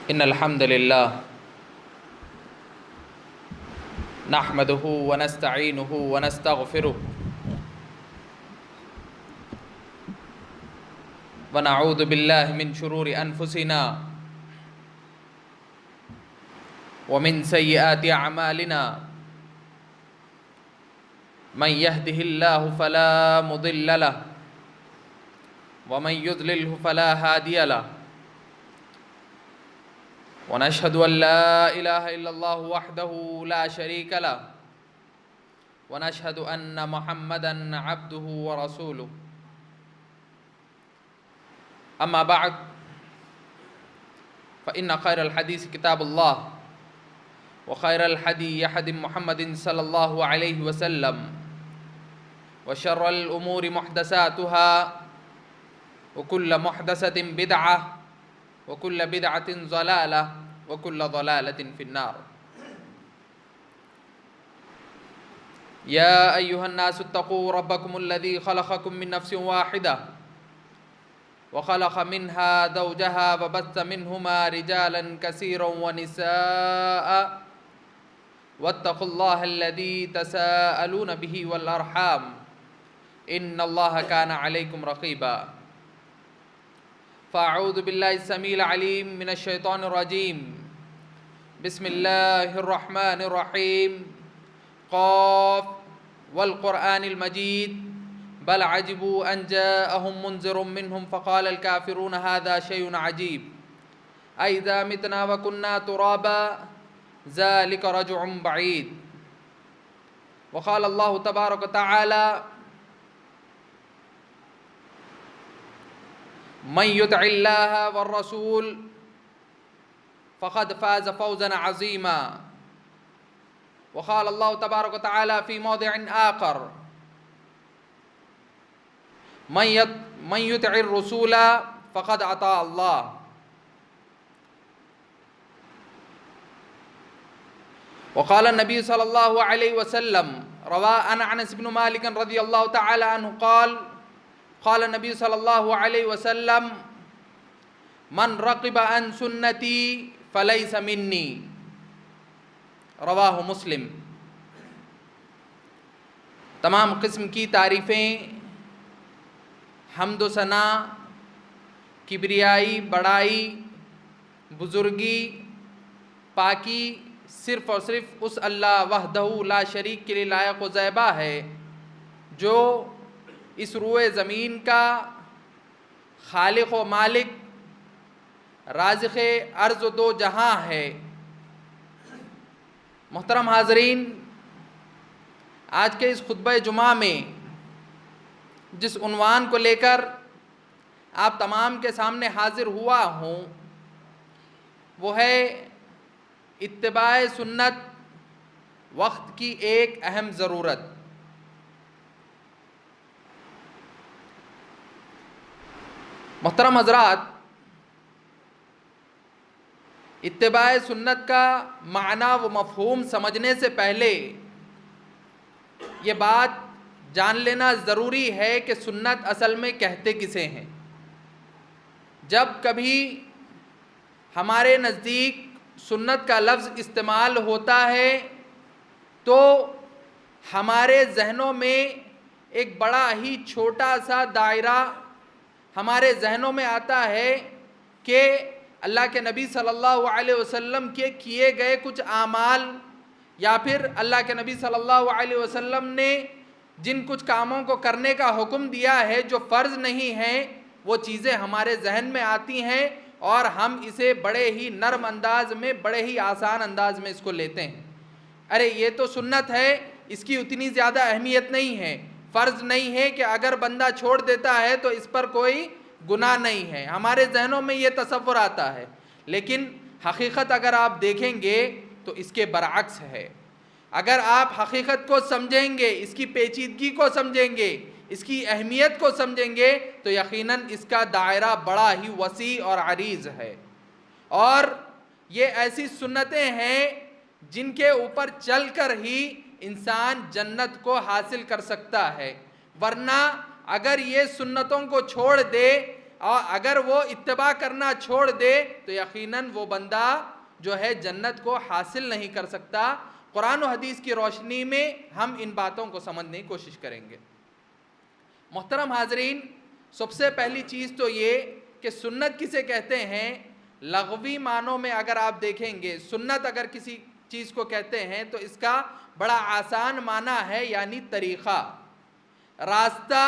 إن الحمد لله نحمده ونستعينه ونستغفره ونعوذ بالله من شرور أنفسنا ومن سيئات أعمالنا من يهده الله فلا مضل له ومن يضلله فلا هادي له ونشهد أن لا إله إلا الله وحده لا شريك له ونشهد أن محمدًا عبده ورسوله أما بعد فإن خير الحديث كتاب الله وخير الهدي هدي محمد صلى الله عليه وسلم وشر الأمور محدثاتها وكل محدثة بدعة وكل بدعة ضلالة وكل ضلالة في النار يا أيها الناس اتقوا ربكم الذي خلقكم من نفس واحدة وخلق منها زوجها وبث منهما رجالا كثيرا ونساء واتقوا الله الذي تساءلون به والأرحام إن الله كان عليكم رقيبا فأعوذ بالله السميع العليم من الشيطان الرجيم بسم الله الرحمن الرحيم قاف والقرآن المجيد بل عجبوا أن جاءهم منذر منهم فقال الكافرون هذا شيء عجيب أئذا متنا وكنا ترابا ذلك رجع بعيد وقال الله تبارك وتعالى من يطع الله والرسول فقد فاز فوزا عظيما وقال الله تبارك وتعالى في موضع آخر من يطع الرسول فقد أطاع الله وقال النبي صلى الله عليه وسلم روى عن أنس بن مالك رضي الله تعالى عنه قال النبي صلى الله عليه وسلم من رغب عن سنتي فليس مني رواہ مسلم۔ تمام قسم کی تعریفیں، حمد و ثنا، کبریائی، بڑائی، بزرگی، پاکی صرف اور صرف اس اللہ وحدہ لا شریک کے لیے لائق و زیبا ہے جو اس روئے زمین کا خالق و مالک، رازق ارض و دو جہاں ہے۔ محترم حاضرین، آج کے اس خطبہ جمعہ میں جس عنوان کو لے کر آپ تمام کے سامنے حاضر ہوا ہوں وہ ہے اتباع سنت وقت کی ایک اہم ضرورت۔ محترم حضرات، اتباع سنت کا معنی و مفہوم سمجھنے سے پہلے یہ بات جان لینا ضروری ہے کہ سنت اصل میں کہتے کسے ہیں۔ جب کبھی ہمارے نزدیک سنت کا لفظ استعمال ہوتا ہے تو ہمارے ذہنوں میں ایک بڑا ہی چھوٹا سا دائرہ ہمارے ذہنوں میں آتا ہے کہ اللہ کے نبی صلی اللہ علیہ وسلم کے کیے گئے کچھ اعمال یا پھر اللہ کے نبی صلی اللہ علیہ وسلم نے جن کچھ کاموں کو کرنے کا حکم دیا ہے جو فرض نہیں ہیں وہ چیزیں ہمارے ذہن میں آتی ہیں اور ہم اسے بڑے ہی نرم انداز میں، بڑے ہی آسان انداز میں اس کو لیتے ہیں۔ ارے یہ تو سنت ہے، اس کی اتنی زیادہ اہمیت نہیں ہے، فرض نہیں ہے کہ اگر بندہ چھوڑ دیتا ہے تو اس پر کوئی گناہ نہیں ہے۔ ہمارے ذہنوں میں یہ تصور آتا ہے، لیکن حقیقت اگر آپ دیکھیں گے تو اس کے برعکس ہے۔ اگر آپ حقیقت کو سمجھیں گے، اس کی پیچیدگی کو سمجھیں گے، اس کی اہمیت کو سمجھیں گے تو یقیناً اس کا دائرہ بڑا ہی وسیع اور عریض ہے، اور یہ ایسی سنتیں ہیں جن کے اوپر چل کر ہی انسان جنت کو حاصل کر سکتا ہے، ورنہ اگر یہ سنتوں کو چھوڑ دے، اور اگر وہ اتباع کرنا چھوڑ دے تو یقیناً وہ بندہ جو ہے جنت کو حاصل نہیں کر سکتا۔ قرآن و حدیث کی روشنی میں ہم ان باتوں کو سمجھنے کی کوشش کریں گے۔ محترم حاضرین، سب سے پہلی چیز تو یہ کہ سنت کسے کہتے ہیں؟ لغوی معنوں میں اگر آپ دیکھیں گے، سنت اگر کسی چیز کو کہتے ہیں تو اس کا بڑا آسان معنی ہے، یعنی طریقہ، راستہ،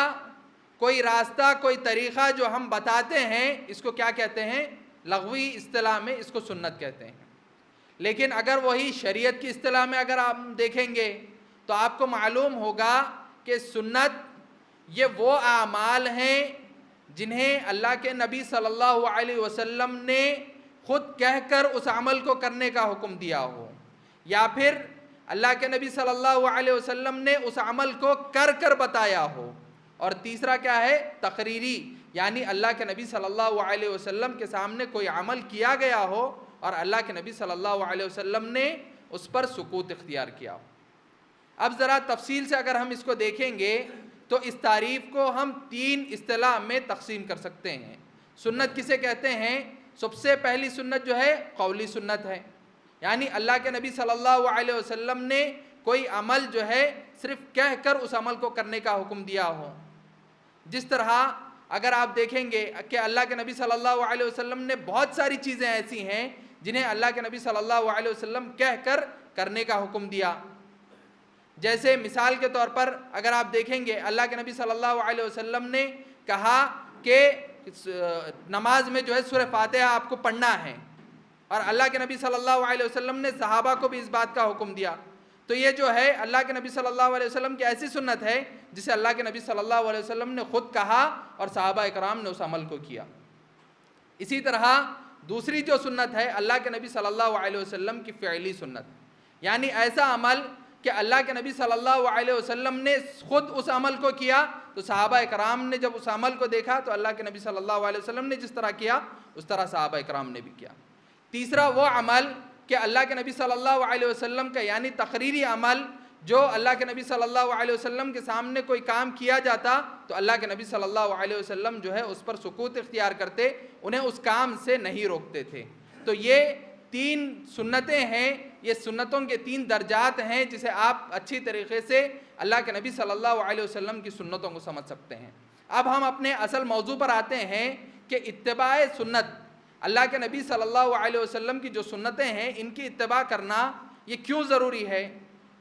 کوئی طریقہ جو ہم بتاتے ہیں، اس کو کیا کہتے ہیں؟ لغوی اصطلاح میں اس کو سنت کہتے ہیں۔ لیکن اگر وہی شریعت کی اصطلاح میں اگر آپ دیکھیں گے تو آپ کو معلوم ہوگا کہ سنت یہ وہ اعمال ہیں جنہیں اللہ کے نبی صلی اللہ علیہ وسلم نے خود کہہ کر اس عمل کو کرنے کا حکم دیا ہو، یا پھر اللہ کے نبی صلی اللہ علیہ وسلم نے اس عمل کو کر کر بتایا ہو، اور تیسرا کیا ہے؟ تقریری، یعنی اللہ کے نبی صلی اللہ علیہ وسلم کے سامنے کوئی عمل کیا گیا ہو اور اللہ کے نبی صلی اللہ علیہ وسلم نے اس پر سکوت اختیار کیا ہو۔ اب ذرا تفصیل سے اگر ہم اس کو دیکھیں گے تو اس تعریف کو ہم 3 اصطلاح میں تقسیم کر سکتے ہیں۔ سنت کسے کہتے ہیں؟ سب سے پہلی سنت جو ہے قولی سنت ہے، یعنی اللہ کے نبی صلی اللہ علیہ وسلم نے کوئی عمل جو ہے صرف کہہ کر اس عمل کو کرنے کا حکم دیا ہو۔ جس طرح اگر آپ دیکھیں گے کہ اللہ کے نبی صلی اللہ علیہ وسلم نے بہت ساری چیزیں ایسی ہیں جنہیں اللہ کے نبی صلی اللہ علیہ وسلم کہہ کر کرنے کا حکم دیا۔ جیسے مثال کے طور پر اگر آپ دیکھیں گے اللہ کے نبی صلی اللہ علیہ وسلم نے کہا کہ نماز میں جو ہے سورہ فاتحہ آپ کو پڑھنا ہے، اور اللہ کے نبی صلی اللہ علیہ وسلم نے صحابہ کو بھی اس بات کا حکم دیا، تو یہ جو ہے اللہ کے نبی صلی اللہ علیہ وسلم کی ایسی سنت ہے جسے اللہ کے نبی صلی اللہ علیہ وسلم نے خود کہا اور صحابہ اکرام نے اس عمل کو کیا۔ اسی طرح دوسری جو سنت ہے اللہ کے نبی صلی اللہ علیہ وسلم کی فعلی سنت، یعنی ایسا عمل کہ اللہ کے نبی صلی اللہ علیہ وسلم نے خود اس عمل کو کیا، تو صحابہ اکرام نے جب اس عمل کو دیکھا تو اللہ کے نبی صلی اللہ علیہ وسلم نے جس طرح کیا اس طرح صحابہ اکرام نے بھی کیا۔ تیسرا وہ عمل کہ اللہ کے نبی صلی اللہ علیہ وسلم کا، یعنی تقریری عمل، جو اللہ کے نبی صلی اللہ علیہ وسلم کے سامنے کوئی کام کیا جاتا تو اللہ کے نبی صلی اللہ علیہ وسلم جو ہے اس پر سکوت اختیار کرتے، انہیں اس کام سے نہیں روکتے تھے۔ تو یہ 3 سنتیں ہیں، یہ سنتوں کے 3 درجات ہیں جسے آپ اچھی طریقے سے اللہ کے نبی صلی اللہ علیہ وسلم کی سنتوں کو سمجھ سکتے ہیں۔ اب ہم اپنے اصل موضوع پر آتے ہیں کہ اتباع سنت، اللہ کے نبی صلی اللہ علیہ وسلم کی جو سنتیں ہیں ان کی اتباع کرنا یہ کیوں ضروری ہے؟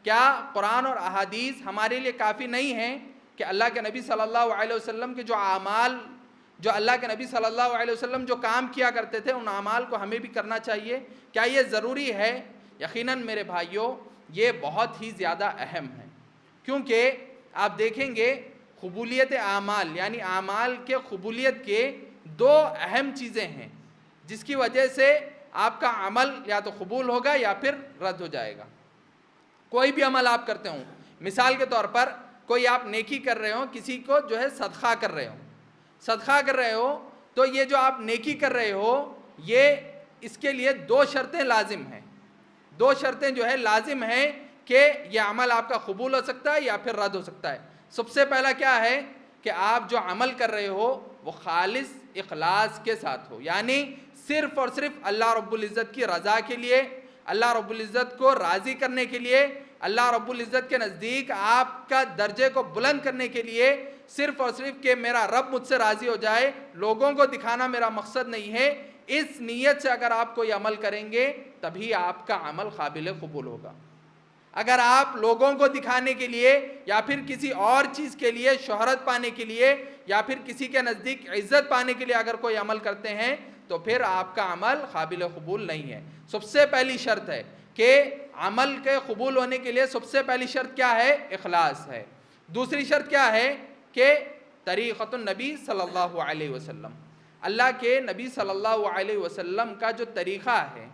کیا قرآن اور احادیث ہمارے لیے کافی نہیں ہیں کہ اللہ کے نبی صلی اللہ علیہ وسلم کے جو اعمال، جو اللہ کے نبی صلی اللہ علیہ وسلم جو کام کیا کرتے تھے ان اعمال کو ہمیں بھی کرنا چاہیے؟ کیا یہ ضروری ہے؟ یقیناً میرے بھائیوں یہ بہت ہی زیادہ اہم ہے، کیونکہ آپ دیکھیں گے قبولیت اعمال، یعنی اعمال کے قبولیت کے 2 اہم چیزیں ہیں جس کی وجہ سے آپ کا عمل یا تو قبول ہوگا یا پھر رد ہو جائے گا۔ کوئی بھی عمل آپ کرتے ہوں، مثال کے طور پر کوئی آپ نیکی کر رہے ہو، کسی کو جو ہے صدقہ کر رہے ہو تو یہ جو آپ نیکی کر رہے ہو یہ اس کے لیے 2 شرطیں لازم ہیں، 2 شرطیں جو ہے لازم ہیں کہ یہ عمل آپ کا قبول ہو سکتا ہے یا پھر رد ہو سکتا ہے۔ سب سے پہلا کیا ہے کہ آپ جو عمل کر رہے ہو وہ خالص اخلاص کے ساتھ ہو، یعنی صرف اور صرف اللہ رب العزت کی رضا کے لیے، اللہ رب العزت کو راضی کرنے کے لیے، اللہ رب العزت کے نزدیک آپ کا درجے کو بلند کرنے کے لیے، صرف اور صرف کہ میرا رب مجھ سے راضی ہو جائے، لوگوں کو دکھانا میرا مقصد نہیں ہے، اس نیت سے اگر آپ کوئی عمل کریں گے تبھی آپ کا عمل قابل قبول ہوگا۔ اگر آپ لوگوں کو دکھانے کے لیے یا پھر کسی اور چیز کے لیے، شہرت پانے کے لیے یا پھر کسی کے نزدیک عزت پانے کے لیے اگر کوئی عمل کرتے ہیں تو پھر آپ کا عمل قابل قبول نہیں ہے۔ سب سے پہلی شرط ہے کہ عمل کے قبول ہونے کے لیے سب سے پہلی شرط کیا ہے؟ اخلاص ہے۔ دوسری شرط کیا ہے کہ طریقۃ النبی صلی اللہ علیہ وسلم، اللہ کے نبی صلی اللہ علیہ وسلم کا جو طریقہ ہے،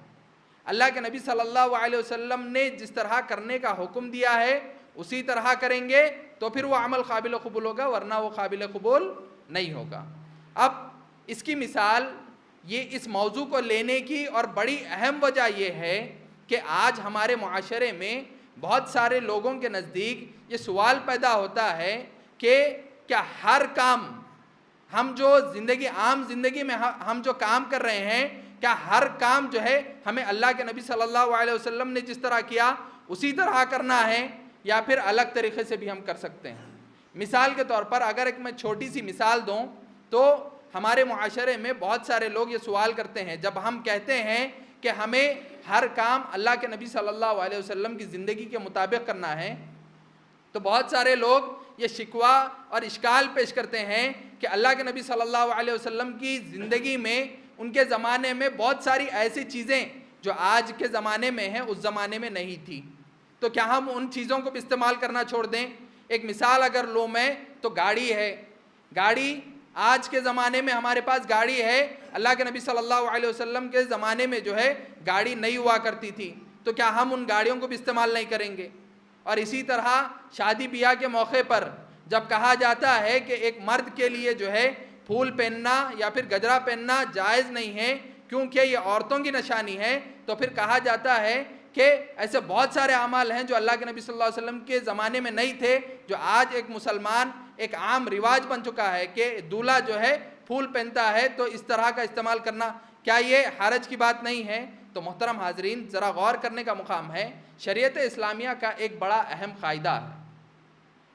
اللہ کے نبی صلی اللہ علیہ وسلم نے جس طرح کرنے کا حکم دیا ہے اسی طرح کریں گے تو پھر وہ عمل قابل قبول ہوگا، ورنہ وہ قابل قبول نہیں ہوگا۔ اب اس کی مثال یہ اس موضوع کو لینے کی اور بڑی اہم وجہ یہ ہے کہ آج ہمارے معاشرے میں بہت سارے لوگوں کے نزدیک یہ سوال پیدا ہوتا ہے کہ کیا ہر کام ہم جو عام زندگی میں ہم جو کام کر رہے ہیں، کیا ہر کام جو ہے ہمیں اللہ کے نبی صلی اللہ علیہ وسلم نے جس طرح کیا اسی طرح کرنا ہے، یا پھر الگ طریقے سے بھی ہم کر سکتے ہیں؟ مثال کے طور پر اگر ایک میں چھوٹی سی مثال دوں تو ہمارے معاشرے میں بہت سارے لوگ یہ سوال کرتے ہیں، جب ہم کہتے ہیں کہ ہمیں ہر کام اللہ کے نبی صلی اللہ علیہ وسلم کی زندگی کے مطابق کرنا ہے، تو بہت سارے لوگ یہ شکوہ اور اشکال پیش کرتے ہیں کہ اللہ کے نبی صلی اللہ علیہ وسلم کی زندگی میں، ان کے زمانے میں بہت ساری ایسی چیزیں جو آج کے زمانے میں ہیں اس زمانے میں نہیں تھی، تو کیا ہم ان چیزوں کو بھی استعمال کرنا چھوڑ دیں؟ ایک مثال اگر لوں میں تو گاڑی ہے، گاڑی آج کے زمانے میں ہمارے پاس گاڑی ہے، اللہ کے نبی صلی اللہ علیہ وسلم کے زمانے میں جو ہے گاڑی نہیں ہوا کرتی تھی، تو کیا ہم ان گاڑیوں کو بھی استعمال نہیں کریں گے؟ اور اسی طرح شادی بیاہ کے موقع پر جب کہا جاتا ہے کہ ایک مرد کے لیے جو ہے پھول پہننا یا پھر گجرا پہننا جائز نہیں ہے کیونکہ یہ عورتوں کی نشانی ہے، تو پھر کہا جاتا ہے کہ ایسے بہت سارے اعمال ہیں جو اللہ کے نبی صلی اللہ علیہ وسلم کے زمانے میں نہیں تھے، جو آج ایک مسلمان ایک عام رواج بن چکا ہے کہ دولہا جو ہے پھول پہنتا ہے، تو اس طرح کا استعمال کرنا کیا یہ حرج کی بات نہیں ہے؟ تو محترم حاضرین، ذرا غور کرنے کا مقام ہے، شریعت اسلامیہ کا ایک بڑا اہم قاعدہ ہے،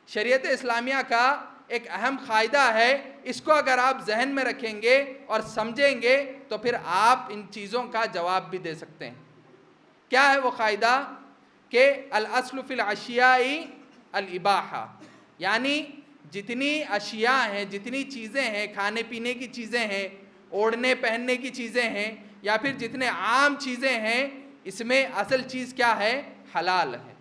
شریعت اسلامیہ کا ایک اہم قاعدہ ہے، اس کو اگر آپ ذہن میں رکھیں گے اور سمجھیں گے تو پھر آپ ان چیزوں کا جواب بھی دے سکتے ہیں۔ کیا ہے وہ قاعدہ؟ کہ الاصل فی الاشیاء الاباحہ، یعنی جتنی اشیاء ہیں، جتنی چیزیں ہیں، کھانے پینے کی چیزیں ہیں، اوڑھنے پہننے کی چیزیں ہیں، یا پھر جتنے عام چیزیں ہیں، اس میں اصل چیز کیا ہے؟ حلال ہے،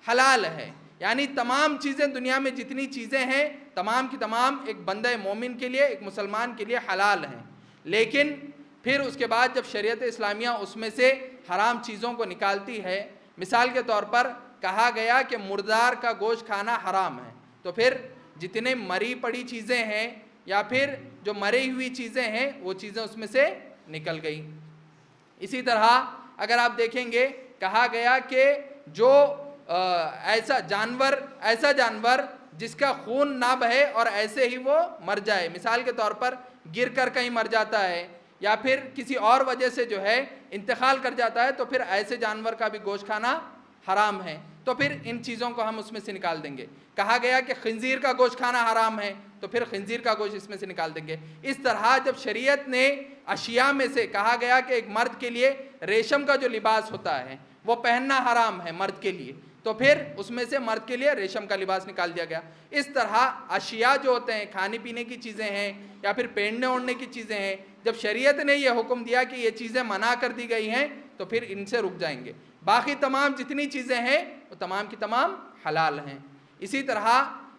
حلال ہے، یعنی تمام چیزیں دنیا میں جتنی چیزیں ہیں تمام کی تمام ایک بندہ مومن کے لیے، ایک مسلمان کے لیے حلال ہیں، لیکن پھر اس کے بعد جب شریعت اسلامیہ اس میں سے حرام چیزوں کو نکالتی ہے، مثال کے طور پر کہا گیا کہ مردار کا گوشت کھانا حرام ہے، تو پھر جتنے مری پڑی چیزیں ہیں یا پھر جو مری ہوئی چیزیں ہیں وہ چیزیں اس میں سے نکل گئی۔ اسی طرح اگر آپ دیکھیں گے کہا گیا کہ جو ایسا جانور جس کا خون نہ بہے اور ایسے ہی وہ مر جائے، مثال کے طور پر گر کر کہیں مر جاتا ہے یا پھر کسی اور وجہ سے جو ہے انتقال کر جاتا ہے، تو پھر ایسے جانور کا بھی گوشت کھانا حرام ہے، تو پھر ان چیزوں کو ہم اس میں سے نکال دیں گے۔ کہا گیا کہ خنزیر کا گوشت کھانا حرام ہے، تو پھر خنزیر کا گوشت اس میں سے نکال دیں گے۔ اس طرح جب شریعت نے اشیاء میں سے کہا گیا کہ ایک مرد کے لیے ریشم کا جو لباس ہوتا ہے وہ پہننا حرام ہے مرد کے لیے، تو پھر اس میں سے مرد کے لیے ریشم کا لباس نکال دیا گیا۔ اس طرح اشیاء جو ہوتے ہیں، کھانے پینے کی چیزیں ہیں یا پھر پہننے اوڑھنے کی چیزیں ہیں، جب شریعت نے یہ حکم دیا کہ یہ چیزیں منع کر دی گئی ہیں تو پھر ان سے رک جائیں گے، باقی تمام جتنی چیزیں ہیں وہ تمام کی تمام حلال ہیں۔ اسی طرح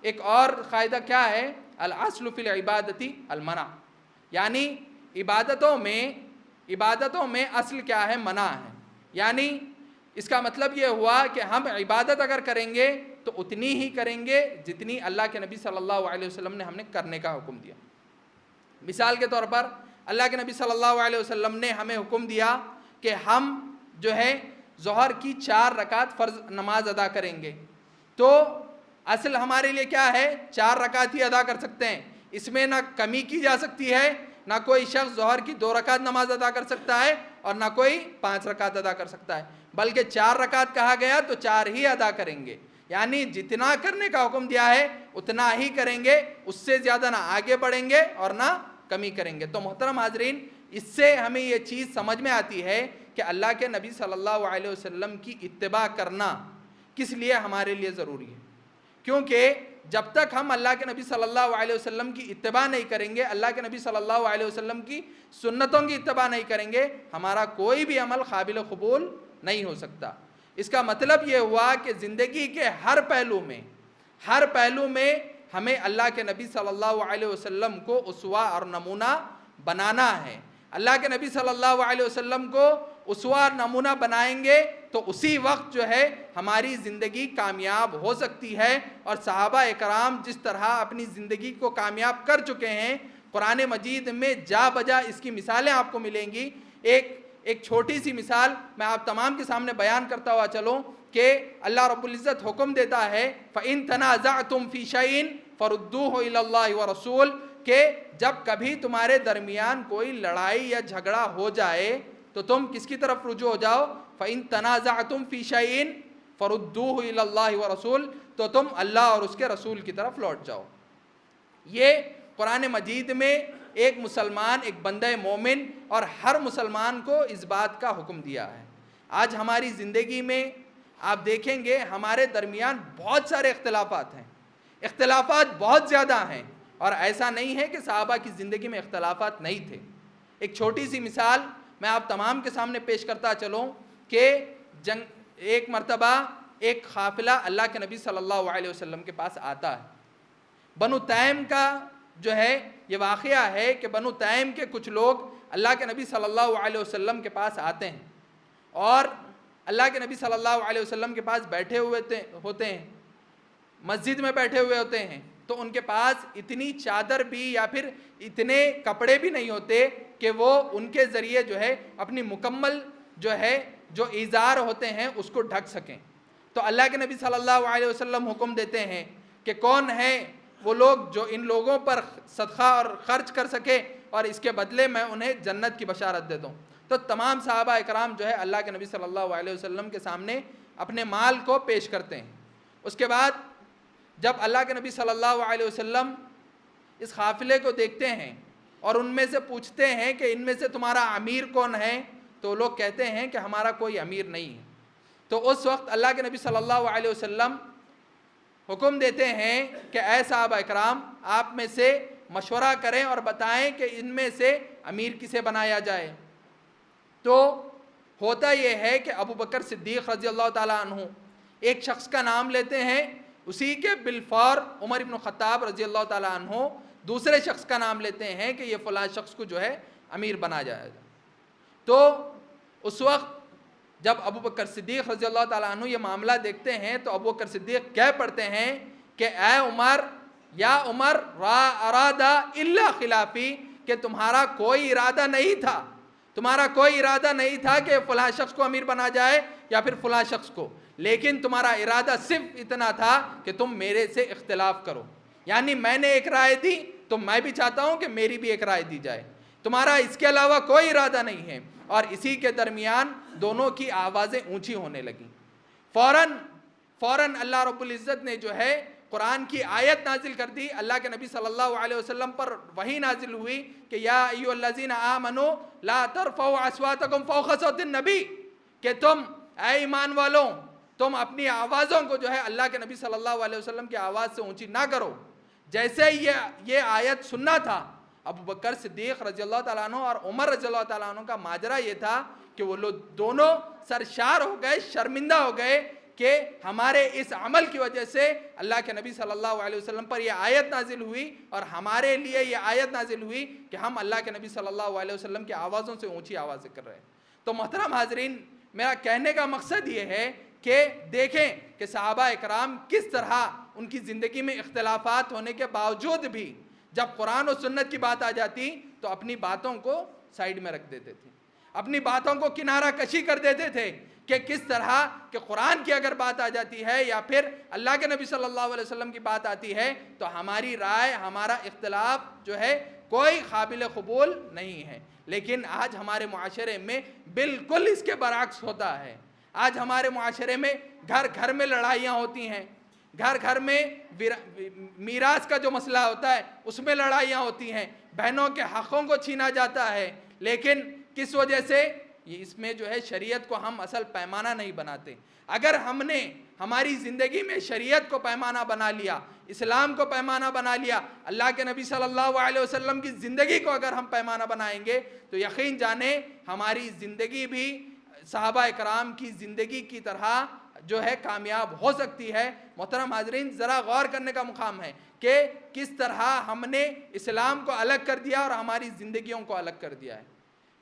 ایک اور قاعدہ کیا ہے؟ الاصل فی العبادۃ المنع، یعنی عبادتوں میں اصل کیا ہے؟ منع ہے، یعنی اس کا مطلب یہ ہوا کہ ہم عبادت اگر کریں گے تو اتنی ہی کریں گے جتنی اللہ کے نبی صلی اللہ علیہ وسلم نے ہمیں کرنے کا حکم دیا۔ مثال کے طور پر اللہ کے نبی صلی اللہ علیہ وسلم نے ہمیں حکم دیا کہ ہم جو ہے ظہر کی 4 رکعت فرض نماز ادا کریں گے، تو اصل ہمارے لیے کیا ہے؟ 4 رکعت ہی ادا کر سکتے ہیں، اس میں نہ کمی کی جا سکتی ہے، نہ کوئی شخص ظہر کی 2 رکعت نماز ادا کر سکتا ہے اور نہ کوئی 5 رکعت ادا کر سکتا ہے، بلکہ 4 رکعت کہا گیا تو 4 ہی ادا کریں گے، یعنی جتنا کرنے کا حکم دیا ہے اتنا ہی کریں گے، اس سے زیادہ نہ آگے بڑھیں گے اور نہ کمی کریں گے۔ تو محترم حاضرین، اس سے ہمیں یہ چیز سمجھ میں آتی ہے کہ اللہ کے نبی صلی اللہ علیہ وسلم کی اتباع کرنا کس لیے ہمارے لیے ضروری ہے، کیونکہ جب تک ہم اللہ کے نبی صلی اللہ علیہ وسلم کی اتباع نہیں کریں گے، اللہ کے نبی صلی اللہ علیہ وسلم کی سنتوں کی اتباع نہیں کریں گے، ہمارا کوئی بھی عمل قابل قبول نہیں ہو سکتا۔ اس کا مطلب یہ ہوا کہ زندگی کے ہر پہلو میں ہمیں اللہ کے نبی صلی اللہ علیہ وسلم کو اسوہ اور نمونہ بنانا ہے۔ اللہ کے نبی صلی اللہ علیہ وسلم کو اسوہ اور نمونہ بنائیں گے تو اسی وقت جو ہے ہماری زندگی کامیاب ہو سکتی ہے، اور صحابہ اکرام جس طرح اپنی زندگی کو کامیاب کر چکے ہیں، قرآن مجید میں جا بجا اس کی مثالیں آپ کو ملیں گی۔ ایک چھوٹی سی مثال میں آپ تمام کے سامنے بیان کرتا ہوا چلوں کہ اللہ رب العزت حکم دیتا ہے فَإِن تَنَازَعْتُمْ فِي شَيْءٍ فَرُدُّوهُ إِلَى اللَّهِ وَرَسُولِهِ، کہ جب کبھی تمہارے درمیان کوئی لڑائی یا جھگڑا ہو جائے تو تم کس کی طرف رجوع ہو جاؤ؟ فَإِن تَنَازَعْتُمْ فِي شَيْءٍ فَرُدُّوهُ إِلَى اللَّهِ وَرَسُولِهِ، تو تم اللہ اور اس کے رسول کی طرف لوٹ جاؤ۔ یہ قرآن مجید میں ایک مسلمان، ایک بندہ مومن اور ہر مسلمان کو اس بات کا حکم دیا ہے۔ آج ہماری زندگی میں آپ دیکھیں گے ہمارے درمیان بہت سارے اختلافات ہیں، اختلافات بہت زیادہ ہیں، اور ایسا نہیں ہے کہ صحابہ کی زندگی میں اختلافات نہیں تھے۔ ایک چھوٹی سی مثال میں آپ تمام کے سامنے پیش کرتا چلوں کہ ایک مرتبہ ایک قافلہ اللہ کے نبی صلی اللہ علیہ وسلم کے پاس آتا ہے۔ بنو تیم کا جو ہے یہ واقعہ ہے کہ بنو تیم کے کچھ لوگ اللہ کے نبی صلی اللہ علیہ وسلم کے پاس آتے ہیں اور اللہ کے نبی صلی اللہ علیہ وسلم کے پاس بیٹھے ہوئے ہوتے ہیں، مسجد میں بیٹھے ہوئے ہوتے ہیں، تو ان کے پاس اتنی چادر بھی یا پھر اتنے کپڑے بھی نہیں ہوتے کہ وہ ان کے ذریعے جو ہے اپنی مکمل جو ایزار ہوتے ہیں اس کو ڈھک سکیں۔ تو اللہ کے نبی صلی اللہ علیہ وسلم حکم دیتے ہیں کہ کون ہے وہ لوگ جو ان لوگوں پر صدقہ اور خرچ کر سکے اور اس کے بدلے میں انہیں جنت کی بشارت دے دوں۔ تو تمام صحابہ اکرام جو ہے اللہ کے نبی صلی اللہ علیہ وسلم کے سامنے اپنے مال کو پیش کرتے ہیں۔ اس کے بعد جب اللہ کے نبی صلی اللہ علیہ وسلم اس قافلے کو دیکھتے ہیں اور ان میں سے پوچھتے ہیں کہ ان میں سے تمہارا امیر کون ہے، تو لوگ کہتے ہیں کہ ہمارا کوئی امیر نہیں ہے۔ تو اس وقت اللہ کے نبی صلی اللہ علیہ وسلم حکم دیتے ہیں کہ اے صحابہ اکرام، آپ میں سے مشورہ کریں اور بتائیں کہ ان میں سے امیر کسے بنایا جائے۔ تو ہوتا یہ ہے کہ ابو بکر صدیق رضی اللہ تعالیٰ عنہ ایک شخص کا نام لیتے ہیں، اسی کے بالفور عمر بن خطاب رضی اللہ تعالیٰ عنہ دوسرے شخص کا نام لیتے ہیں کہ یہ فلاں شخص کو جو ہے امیر بنا جائے گا۔ تو اس وقت جب ابو بکر صدیق رضی اللہ تعالیٰ عنہ یہ معاملہ دیکھتے ہیں تو ابو بکر صدیق کہہ پڑتے ہیں کہ اے عمر، یا عمر را ارادہ الا خلافی، کہ تمہارا کوئی ارادہ نہیں تھا، تمہارا کوئی ارادہ نہیں تھا کہ فلاں شخص کو امیر بنا جائے یا پھر فلاں شخص کو، لیکن تمہارا ارادہ صرف اتنا تھا کہ تم میرے سے اختلاف کرو، یعنی میں نے ایک رائے دی تو میں بھی چاہتا ہوں کہ میری بھی ایک رائے دی جائے، تمہارا اس کے علاوہ کوئی ارادہ نہیں ہے۔ اور اسی کے درمیان دونوں کی آوازیں اونچی ہونے لگیں۔ فوراً اللہ رب العزت نے جو ہے قرآن کی آیت نازل کر دی، اللہ کے نبی صلی اللہ علیہ وسلم پر وحی نازل ہوئی کہ یا ایھا الذین آمنوا لا ترفعوا اصواتکم فوق صوت النبی، کہ تم اے ایمان والوں تم اپنی آوازوں کو جو ہے اللہ کے نبی صلی اللہ علیہ وسلم کی آواز سے اونچی نہ کرو۔ جیسے یہ آیت سننا تھا، ابو بکر صدیق رضی اللہ تعالیٰ عنہ اور عمر رضی اللہ تعالیٰ عنہ کا ماجرا یہ تھا کہ وہ لوگ دونوں سرشار ہو گئے، شرمندہ ہو گئے کہ ہمارے اس عمل کی وجہ سے اللہ کے نبی صلی اللہ علیہ وسلم پر یہ آیت نازل ہوئی اور ہمارے لیے یہ آیت نازل ہوئی کہ ہم اللہ کے نبی صلی اللہ علیہ وسلم کی آوازوں سے اونچی آوازیں کر رہے ہیں۔ تو محترم حاضرین، میرا کہنے کا مقصد یہ ہے کہ دیکھیں کہ صحابہ اکرام کس طرح ان کی زندگی میں اختلافات ہونے کے باوجود بھی جب قرآن و سنت کی بات آ جاتی تو اپنی باتوں کو سائیڈ میں رکھ دیتے تھے، اپنی باتوں کو کنارہ کشی کر دیتے تھے کہ کس طرح کہ قرآن کی اگر بات آ جاتی ہے یا پھر اللہ کے نبی صلی اللہ علیہ وسلم کی بات آتی ہے تو ہماری رائے، ہمارا اختلاف جو ہے کوئی قابل قبول نہیں ہے۔ لیکن آج ہمارے معاشرے میں بالکل اس کے برعکس ہوتا ہے۔ آج ہمارے معاشرے میں گھر گھر میں لڑائیاں ہوتی ہیں، گھر گھر میں میراث کا جو مسئلہ ہوتا ہے اس میں لڑائیاں ہوتی ہیں، بہنوں کے حقوں کو چھینا جاتا ہے۔ لیکن کس وجہ سے؟ یہ اس میں جو ہے شریعت کو ہم اصل پیمانہ نہیں بناتے۔ اگر ہم نے ہماری زندگی میں شریعت کو پیمانہ بنا لیا، اسلام کو پیمانہ بنا لیا، اللہ کے نبی صلی اللہ علیہ وسلم کی زندگی کو اگر ہم پیمانہ بنائیں گے تو یقین جانیں ہماری زندگی بھی صحابہ اکرام کی زندگی کی طرح جو ہے کامیاب ہو سکتی ہے۔ محترم حاضرین، ذرا غور کرنے کا مقام ہے کہ کس طرح ہم نے اسلام کو الگ کر دیا اور ہماری زندگیوں کو الگ کر دیا ہے۔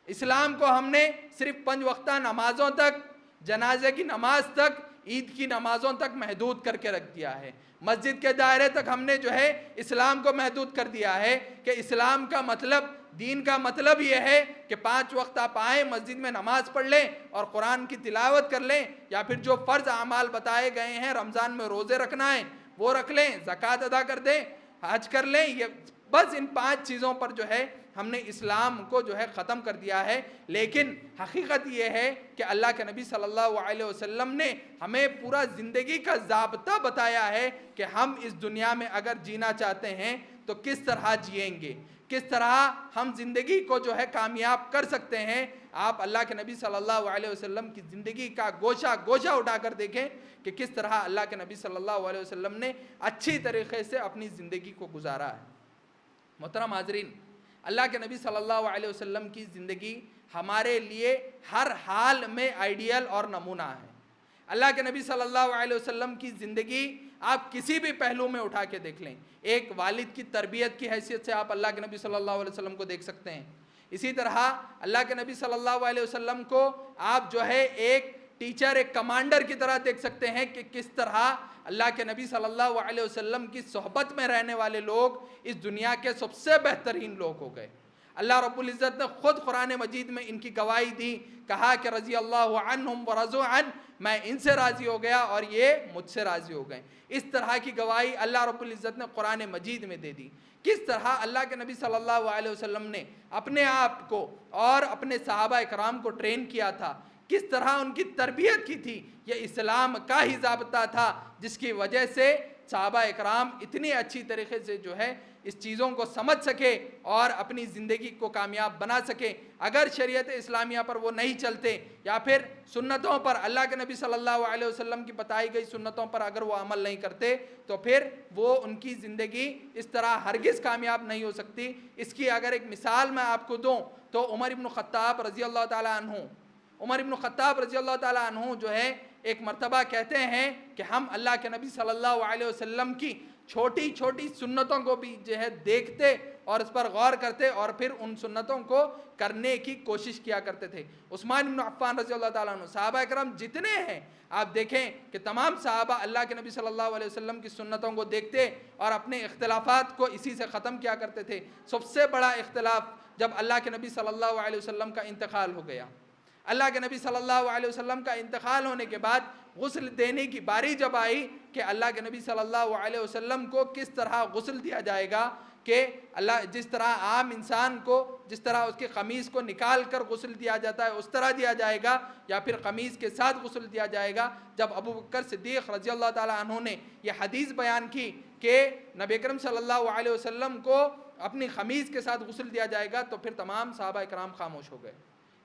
اسلام کو ہم نے صرف 5 وقتہ نمازوں تک، جنازے کی نماز تک، عید کی نمازوں تک محدود کر کے رکھ دیا ہے۔ مسجد کے دائرے تک ہم نے جو ہے اسلام کو محدود کر دیا ہے کہ اسلام کا مطلب، دین کا مطلب یہ ہے کہ 5 وقت آپ آئیں، مسجد میں نماز پڑھ لیں اور قرآن کی تلاوت کر لیں، یا پھر جو فرض اعمال بتائے گئے ہیں، رمضان میں روزے رکھنا ہے وہ رکھ لیں، زکوٰۃ ادا کر دیں، حج کر لیں، یہ بس ان 5 چیزوں پر جو ہے ہم نے اسلام کو جو ہے ختم کر دیا ہے۔ لیکن حقیقت یہ ہے کہ اللہ کے نبی صلی اللہ علیہ وسلم نے ہمیں پورا زندگی کا ضابطہ بتایا ہے کہ ہم اس دنیا میں اگر جینا چاہتے ہیں تو کس طرح جئیں گے، کس طرح ہم زندگی کو جو ہے کامیاب کر سکتے ہیں۔ آپ اللہ کے نبی صلی اللہ علیہ وسلم کی زندگی کا گوشہ گوشہ اٹھا کر دیکھیں کہ کس طرح اللہ کے نبی صلی اللہ علیہ وسلم نے اچھی طریقے سے اپنی زندگی کو گزارا ہے۔ محترم حاضرین، اللہ کے نبی صلی اللہ علیہ وسلم کی زندگی ہمارے لیے ہر حال میں آئیڈیل اور نمونہ ہے۔ اللہ کے نبی صلی اللہ علیہ وسلم کی زندگی آپ کسی بھی پہلو میں اٹھا کے دیکھ لیں، ایک والد کی تربیت کی حیثیت سے آپ اللہ کے نبی صلی اللہ علیہ وسلم کو دیکھ سکتے ہیں۔ اسی طرح اللہ کے نبی صلی اللہ علیہ وسلم کو آپ جو ہے ایک ٹیچر، ایک کمانڈر کی طرح دیکھ سکتے ہیں کہ کس طرح اللہ کے نبی صلی اللہ علیہ وسلم کی صحبت میں رہنے والے لوگ اس دنیا کے سب سے بہترین لوگ ہو گئے۔ اللہ رب العزت نے خود قرآن مجید میں ان کی گواہی دی، کہا کہ رضی اللہ عنہم ورضوا عنہ، میں ان سے راضی ہو گیا اور یہ مجھ سے راضی ہو گئے۔ اس طرح کی گواہی اللہ رب العزت نے قرآن مجید میں دے دی۔ کس طرح اللہ کے نبی صلی اللہ علیہ وسلم نے اپنے آپ کو اور اپنے صحابہ اکرام کو ٹرین کیا تھا، کس طرح ان کی تربیت کی تھی، یہ اسلام کا ہی ضابطہ تھا جس کی وجہ سے صحابہ اکرام اتنی اچھی طریقے سے جو ہے اس چیزوں کو سمجھ سکے اور اپنی زندگی کو کامیاب بنا سکے۔ اگر شریعت اسلامیہ پر وہ نہیں چلتے یا پھر سنتوں پر، اللہ کے نبی صلی اللہ علیہ وسلم کی بتائی گئی سنتوں پر اگر وہ عمل نہیں کرتے تو پھر وہ ان کی زندگی اس طرح ہرگز کامیاب نہیں ہو سکتی۔ اس کی اگر ایک مثال میں آپ کو دوں تو عمر بن خطاب رضی اللہ تعالیٰ عنہ جو ہے ایک مرتبہ کہتے ہیں کہ ہم اللہ کے نبی صلی اللہ علیہ وسلم کی چھوٹی چھوٹی سنتوں کو بھی جو ہے دیکھتے اور اس پر غور کرتے اور پھر ان سنتوں کو کرنے کی کوشش کیا کرتے تھے۔ عثمان بن عفان رضی اللہ تعالیٰ عنہ، صحابہ اکرام جتنے ہیں آپ دیکھیں کہ تمام صحابہ اللہ کے نبی صلی اللہ علیہ وسلم کی سنتوں کو دیکھتے اور اپنے اختلافات کو اسی سے ختم کیا کرتے تھے۔ سب سے بڑا اختلاف جب اللہ کے نبی صلی اللہ علیہ وسلم کا انتقال ہو گیا، اللہ کے نبی صلی اللہ علیہ وسلم کا انتقال ہونے کے بعد غسل دینے کی باری جب آئی کہ اللہ کے نبی صلی اللہ علیہ وسلم کو کس طرح غسل دیا جائے گا، کہ اللہ جس طرح عام انسان کو جس طرح اس کی قمیض کو نکال کر غسل دیا جاتا ہے اس طرح دیا جائے گا یا پھر قمیض کے ساتھ غسل دیا جائے گا۔ جب ابو بکر صدیق رضی اللہ تعالیٰ عنہ نے یہ حدیث بیان کی کہ نبی اکرم صلی اللہ علیہ وسلم کو اپنی قمیض کے ساتھ غسل دیا جائے گا تو پھر تمام صحابہ اکرام خاموش ہو گئے۔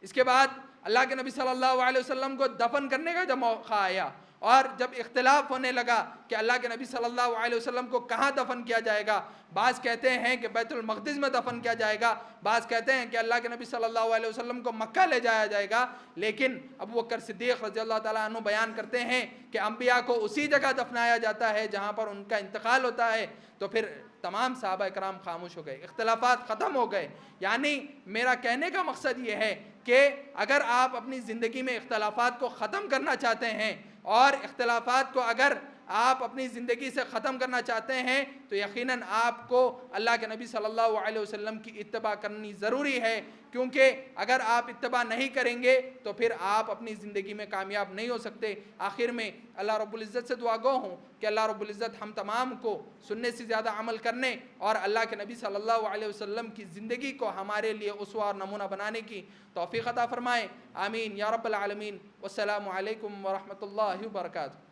اس کے بعد اللہ کے نبی صلی اللہ علیہ وسلم کو دفن کرنے کا جب موقع آیا اور جب اختلاف ہونے لگا کہ اللہ کے نبی صلی اللہ علیہ وسلم کو کہاں دفن کیا جائے گا، بعض کہتے ہیں کہ بیت المقدس میں دفن کیا جائے گا، بعض کہتے ہیں کہ اللہ کے نبی صلی اللہ علیہ وسلم کو مکہ لے جایا جائے گا، لیکن ابو بکر صدیق رضی اللہ تعالیٰ عنہ بیان کرتے ہیں کہ انبیاء کو اسی جگہ دفنایا جاتا ہے جہاں پر ان کا انتقال ہوتا ہے۔ تو پھر تمام صحابہ اکرام خاموش ہو گئے، اختلافات ختم ہو گئے۔ یعنی میرا کہنے کا مقصد یہ ہے کہ اگر آپ اپنی زندگی میں اختلافات کو ختم کرنا چاہتے ہیں اور اختلافات کو اگر آپ اپنی زندگی سے ختم کرنا چاہتے ہیں تو یقیناً آپ کو اللہ کے نبی صلی اللہ علیہ وسلم کی اتباع کرنی ضروری ہے، کیونکہ اگر آپ اتباع نہیں کریں گے تو پھر آپ اپنی زندگی میں کامیاب نہیں ہو سکتے۔ آخر میں اللہ رب العزت سے دعا گو ہوں کہ اللہ رب العزت ہم تمام کو سننے سے زیادہ عمل کرنے اور اللہ کے نبی صلی اللہ علیہ وسلم کی زندگی کو ہمارے لیے اسوہ اور نمونہ بنانے کی توفیق عطا فرمائے، آمین یا رب العالمین۔ والسلام علیکم ورحمۃ اللہ وبرکاتہ۔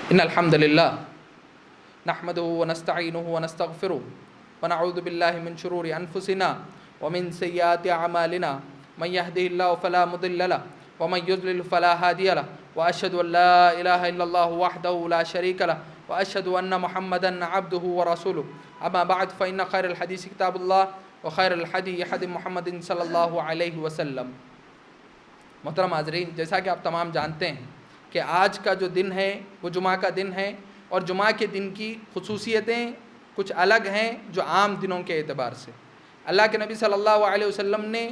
ان الحمد للہ نحمده ونستعینه ونستغفره ونعوذ باللہ من شرور انفسنا ومن سیئات اعمالنا، من يهده الله فلا مضل له ومن يضلل فلا هادي له، واشهد ان لا اله الا الله وحده لا شريك له، واشهد ان محمدا عبده ورسوله، اما بعد فان خير الحديث كتاب الله وخير الهدي هدي محمد صلی اللہ علیہ وسلم۔ محترم حاضرین، جیسا کہ آپ تمام جانتے ہیں کہ آج کا جو دن ہے وہ جمعہ کا دن ہے اور جمعہ کے دن کی خصوصیتیں کچھ الگ ہیں جو عام دنوں کے اعتبار سے۔ اللہ کے نبی صلی اللہ علیہ وسلم نے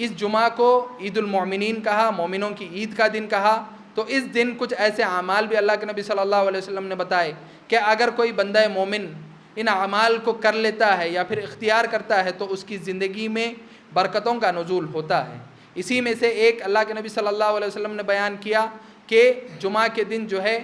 اس جمعہ کو عید المؤمنین کہا، مومنوں کی عید کا دن کہا، تو اس دن کچھ ایسے اعمال بھی اللہ کے نبی صلی اللہ علیہ وسلم نے بتائے کہ اگر کوئی بندہ مومن ان اعمال کو کر لیتا ہے یا پھر اختیار کرتا ہے تو اس کی زندگی میں برکتوں کا نزول ہوتا ہے۔ اسی میں سے ایک اللہ کے نبی صلی اللہ علیہ وسلم نے بیان کیا کہ جمعہ کے دن جو ہے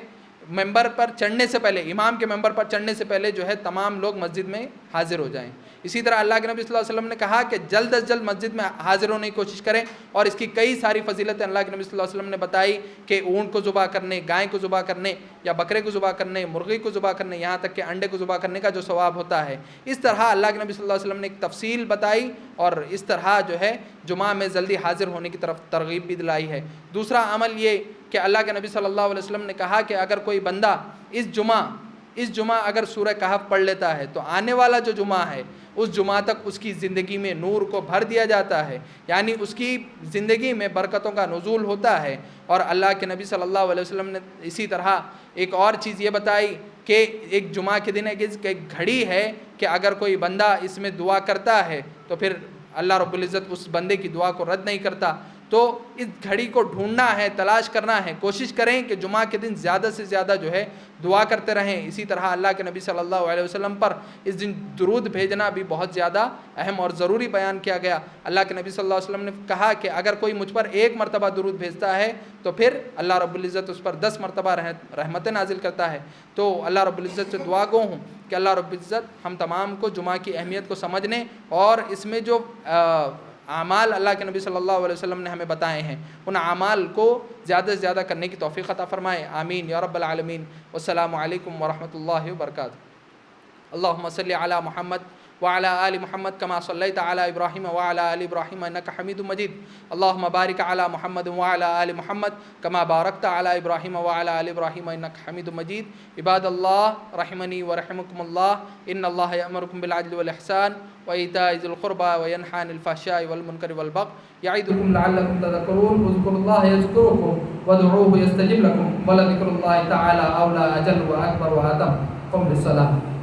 ممبر پر چڑھنے سے پہلے، امام کے ممبر پر چڑھنے سے پہلے جو ہے تمام لوگ مسجد میں حاضر ہو جائیں۔ اسی طرح اللہ کے نبی صلی اللہ علیہ وسلم نے کہا کہ جلد از جلد مسجد میں حاضر ہونے کی کوشش کریں، اور اس کی کئی ساری فضیلتیں اللہ کے نبی صلی اللہ علیہ وسلم نے بتائی کہ اونٹ کو ذبح کرنے، گائے کو ذبح کرنے، یا بکرے کو ذبح کرنے، مرغی کو ذبح کرنے، یہاں تک کہ انڈے کو ذبح کرنے کا جو ثواب ہوتا ہے۔ اس طرح اللہ کے نبی صلی اللہ علیہ وسلم نے ایک تفصیل بتائی، اور اس طرح جو ہے جمعہ میں جلدی حاضر ہونے کی طرف ترغیب بھی دلائی ہے۔ دوسرا عمل یہ کہ اللہ کے نبی صلی اللہ علیہ وسلم نے کہا کہ اگر کوئی بندہ اس جمعہ اگر سورہ کہف پڑھ لیتا ہے تو آنے والا جو جمعہ ہے اس جمعہ تک اس کی زندگی میں نور کو بھر دیا جاتا ہے، یعنی اس کی زندگی میں برکتوں کا نزول ہوتا ہے۔ اور اللہ کے نبی صلی اللہ علیہ وسلم نے اسی طرح ایک اور چیز یہ بتائی کہ ایک جمعہ کے دن ایک گھڑی ہے کہ اگر کوئی بندہ اس میں دعا کرتا ہے تو پھر اللہ رب العزت اس بندے کی دعا کو رد نہیں کرتا۔ تو اس گھڑی کو ڈھونڈنا ہے، تلاش کرنا ہے، کوشش کریں کہ جمعہ کے دن زیادہ سے زیادہ جو ہے دعا کرتے رہیں۔ اسی طرح اللہ کے نبی صلی اللہ علیہ وسلم پر اس دن درود بھیجنا بھی بہت زیادہ اہم اور ضروری بیان کیا گیا۔ اللہ کے نبی صلی اللہ علیہ وسلم نے کہا کہ اگر کوئی مجھ پر 1 مرتبہ درود بھیجتا ہے تو پھر اللہ رب العزت اس پر 10 مرتبہ رحمتیں نازل کرتا ہے۔ تو اللہ رب العزت سے دعا گو ہوں کہ اللہ رب العزت ہم تمام کو جمعہ کی اہمیت کو سمجھنے اور اس میں جو اعمال اللہ کے نبی صلی اللہ علیہ وسلم نے ہمیں بتائے ہیں ان اعمال کو زیادہ سے زیادہ کرنے کی توفیق عطا فرمائے، آمین یا رب العالمین۔ والسلام علیکم ورحمۃ اللہ وبرکاتہ۔ اللہم صلی علی محمد وعلی آل محمد کما صلیت علی ابراہیم وعلی آل ابراہیم انک حمید مجید۔ اللہم بارک علی محمد وعلی آل محمد کما بارکت علی ابراہیم وعلی آل ابراہیم انک حمید مجید۔ عباد اللہ رحمنی ورحمکم اللہ، ان اللہ یأمرکم بالعدل والاحسان وإيتاء ذي القربى وينهى عن الفحشاء والمنكر والبغي يعظكم لعلكم تذكرون، اذكروا الله يذكركم وادعوه يستجب لكم ولذكر الله تعالى أولى أجل وأكبر وأتم۔ قم بالصلاة۔